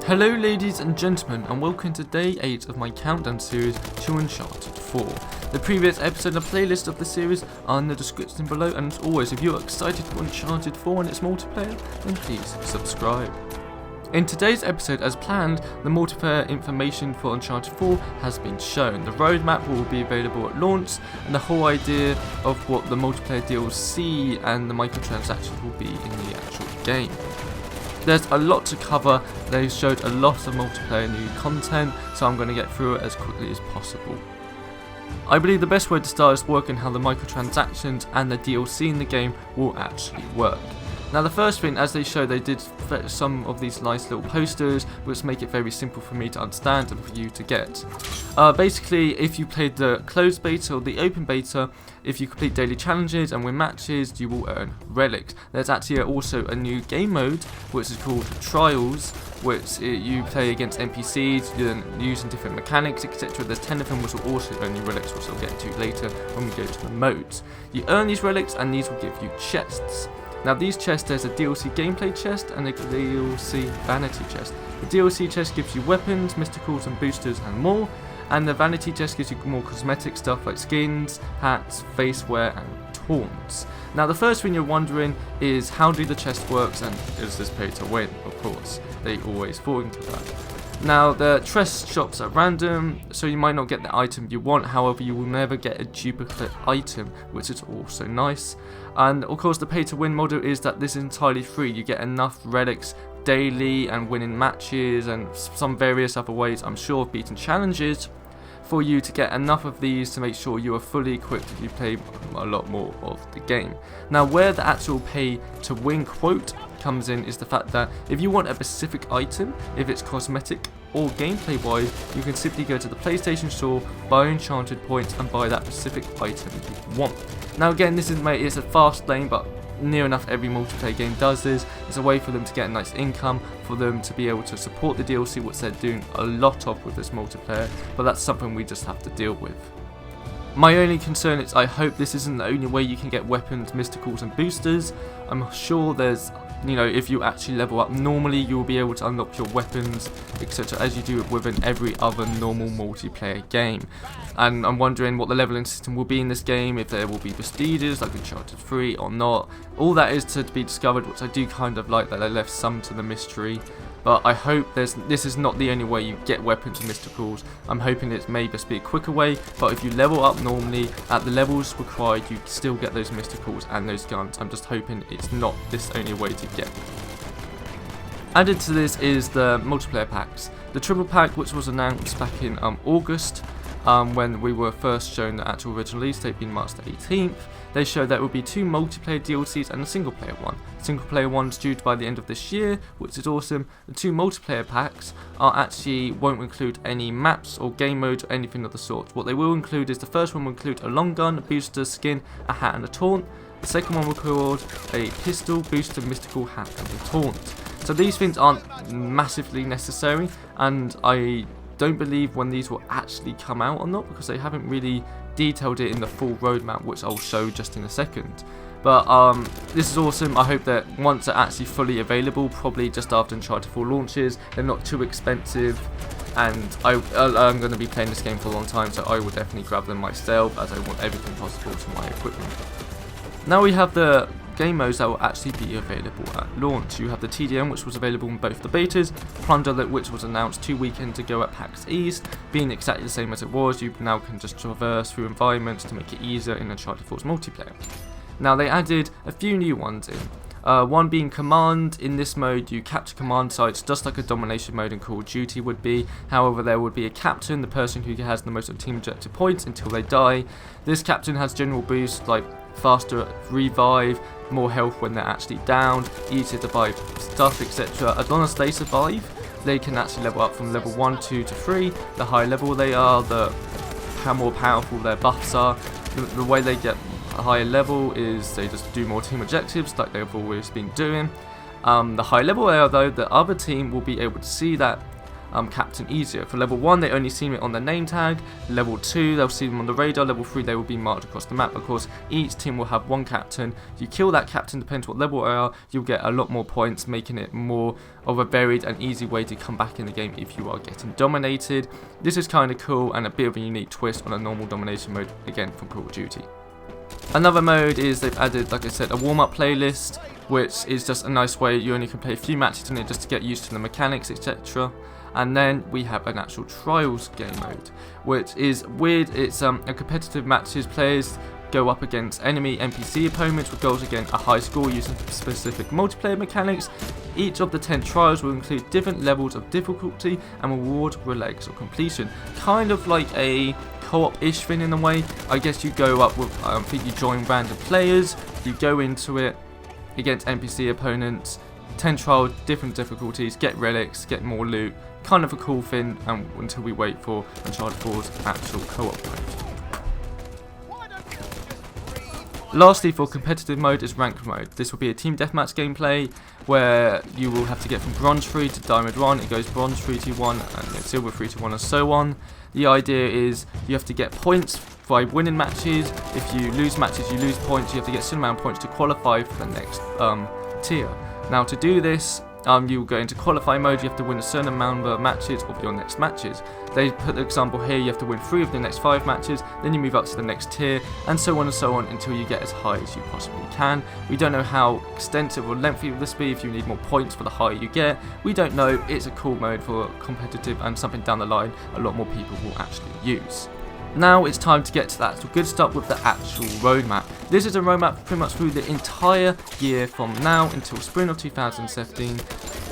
Hello ladies and gentlemen, and welcome to day 8 of my countdown series to Uncharted 4. The previous episode and playlist of the series are in the description below, and as always, if you are excited for Uncharted 4 and its multiplayer, then please subscribe. In today's episode, as planned, the multiplayer information for Uncharted 4 has been shown. The roadmap will be available at launch, and the whole idea of what the multiplayer DLC and the microtransactions will be in the actual game. There's a lot to cover. They showed a lot of multiplayer new content, so I'm going to get through it as quickly as possible. I believe the best way to start is working how the microtransactions and the DLC in the game will actually work. Now the first thing, as they showed, they did some of these nice little posters which make it very simple for me to understand and for you to get. Basically, if you played the closed beta or the open beta, if you complete daily challenges and win matches, you will earn relics. There's actually also a new game mode which is called Trials, which you play against NPCs using different mechanics, etc. There's 10 of them which will also earn you relics, which I'll get to later when we go to the modes. You earn these relics and these will give you chests. Now these chests, there's a DLC gameplay chest and a DLC vanity chest. The DLC chest gives you weapons, mysticals and boosters and more, and the vanity chest gives you more cosmetic stuff like skins, hats, face wear and taunts. Now the first thing you're wondering is, how do the chests work and is this pay to win? Of course, they always fall into that. Now the chest shops are random, so you might not get the item you want, however you will never get a duplicate item, which is also nice. And of course the pay to win model is that this is entirely free. You get enough relics daily and winning matches and some various other ways, I'm sure, of beating challenges, for you to get enough of these to make sure you are fully equipped if you play a lot more of the game. Now where the actual pay to win quote comes in is the fact that if you want a specific item, if it's cosmetic or gameplay wise, you can simply go to the PlayStation Store, buy Enchanted points and buy that specific item you want. Now again, this is it's a fast lane, but near enough every multiplayer game does this. It's a way for them to get a nice income, for them to be able to support the DLC, which they're doing a lot of with this multiplayer, but that's something we just have to deal with. My only concern is I hope this isn't the only way you can get weapons, mysticals and boosters. I'm sure there's, if you actually level up normally, you'll be able to unlock your weapons, etc., as you do within every other normal multiplayer game. And I'm wondering what the leveling system will be in this game, if there will be prestiges like Uncharted 3 or not. All that is to be discovered, which I do kind of like that they left some to the mystery. But I hope this is not the only way you get weapons and mysticals. I'm hoping it may just be a quicker way, but if you level up normally at the levels required, you still get those mysticals and those guns. I'm just hoping it's not this only way to get them. Added to this is the multiplayer packs. The triple pack, which was announced back in August, when we were first shown the actual original release date being March the 18th, they showed that it would be 2 multiplayer DLCs and a single player one. The single player one's due by the end of this year, which is awesome. The 2 multiplayer packs won't include any maps or game modes or anything of the sort. What they will include is, the first one will include a long gun, a booster, skin, a hat and a taunt. The second one will include a pistol, booster, mystical, hat and a taunt. So these things aren't massively necessary, and I don't believe when these will actually come out or not, because they haven't really detailed it in the full roadmap, which I'll show just in a second. But this is awesome. I hope that once they're actually fully available, probably just after Uncharted 4 launches, they're not too expensive, and I'm going to be playing this game for a long time, so I will definitely grab them myself, as I want everything possible to my equipment. Now we have the game modes that will actually be available at launch. You have the TDM, which was available in both the betas, Plunder, which was announced 2 weekends ago at PAX East, being exactly the same as it was. You now can just traverse through environments to make it easier in Uncharted 4's multiplayer. Now they added a few new ones in. One being Command. In this mode you capture command sites just like a domination mode in Call of Duty would be. However, there would be a captain, the person who has the most team objective points until they die. This captain has general boosts like faster revive, more health when they're actually down, easier to buy stuff, etc. As long as they survive, they can actually level up from level 1, 2 to 3. The higher level they are, the more powerful their buffs are. The way they get a higher level is they just do more team objectives like they've always been doing. The higher level they are though, the other team will be able to see that captain easier. For level 1, they only see it on the name tag. Level 2, they'll see them on the radar. Level 3, they will be marked across the map. Of course, each team will have one captain. You kill that captain, depending on what level they are, you'll get a lot more points, making it more of a varied and easy way to come back in the game if you are getting dominated. This is kind of cool and a bit of a unique twist on a normal domination mode, again, from Call of Duty. Another mode is they've added, like I said, a warm-up playlist, which is just a nice way. You only can play a few matches in it just to get used to the mechanics, etc. And then we have an actual trials game mode, which is weird. It's a competitive matches. Players go up against enemy NPC opponents with goals again a high score using specific multiplayer mechanics. Each of the 10 trials will include different levels of difficulty and reward relays or completion. Kind of like a co-op-ish thing in a way. I guess you go up with, I think you join random players, you go into it against NPC opponents, 10 trials, different difficulties, get relics, get more loot. Kind of a cool thing, until we wait for Uncharted 4's actual co-op mode. Lastly, for competitive mode is ranked mode. This will be a team deathmatch gameplay where you will have to get from bronze 3 to diamond 1. It goes bronze 3 to 1 and then silver 3 to 1 and so on. The idea is you have to get points by winning matches. If you lose matches, you lose points. You have to get a certain amount of points to qualify for the next tier. Now to do this, you will go into qualify mode. You have to win a certain amount of matches of your next matches. They put the example here, you have to win 3 of the next 5 matches, then you move up to the next tier, and so on until you get as high as you possibly can. We don't know how extensive or lengthy will this be, if you need more points for the higher you get. We don't know. It's a cool mode for competitive and something down the line a lot more people will actually use. Now it's time to get to that good stuff with the actual roadmap. This is a roadmap pretty much through the entire year from now until spring of 2017.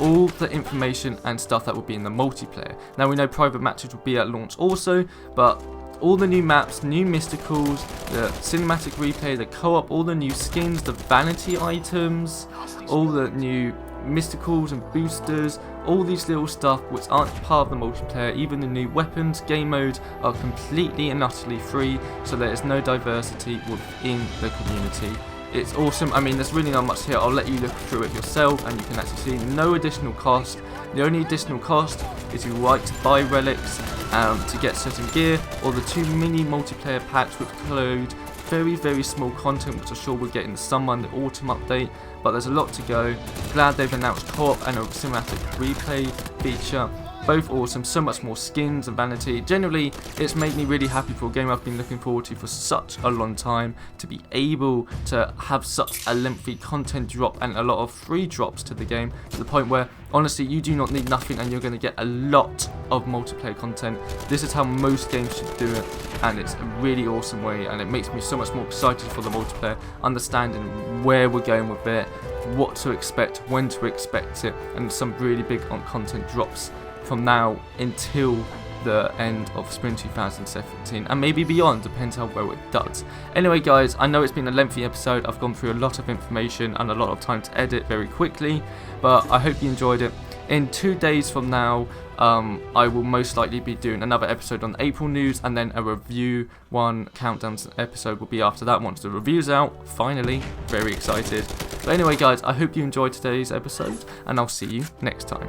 All the information and stuff that will be in the multiplayer. Now we know private matches will be at launch also, but all the new maps, new mysticals, the cinematic replay, the co-op, all the new skins, the vanity items, all the new mysticals and boosters, all these little stuff which aren't part of the multiplayer, even the new weapons, game modes are completely and utterly free, so there is no diversity within the community. It's awesome. I mean, there's really not much here. I'll let you look through it yourself and you can actually see no additional cost. The only additional cost is you right to buy relics to get certain gear, or the 2 mini multiplayer packs which include very small content, which I'm sure we'll get in the summer and the autumn update, but there's a lot to go. Glad they've announced co-op and a cinematic replay feature. Both awesome, so much more skins and vanity. Generally, it's made me really happy for a game I've been looking forward to for such a long time, to be able to have such a lengthy content drop and a lot of free drops to the game, to the point where honestly you do not need nothing and you're going to get a lot of multiplayer content. This is how most games should do it, and it's a really awesome way, and it makes me so much more excited for the multiplayer, understanding where we're going with it, what to expect, when to expect it, and some really big content drops from now until the end of spring 2017 and maybe beyond, depends how well it does. Anyway guys, I know it's been a lengthy episode. I've gone through a lot of information and a lot of time to edit very quickly, but I hope you enjoyed it. In 2 days from now, I will most likely be doing another episode on April news, and then a review countdown episode will be after that once the review's out. Finally, very excited. But anyway guys, I hope you enjoyed today's episode and I'll see you next time.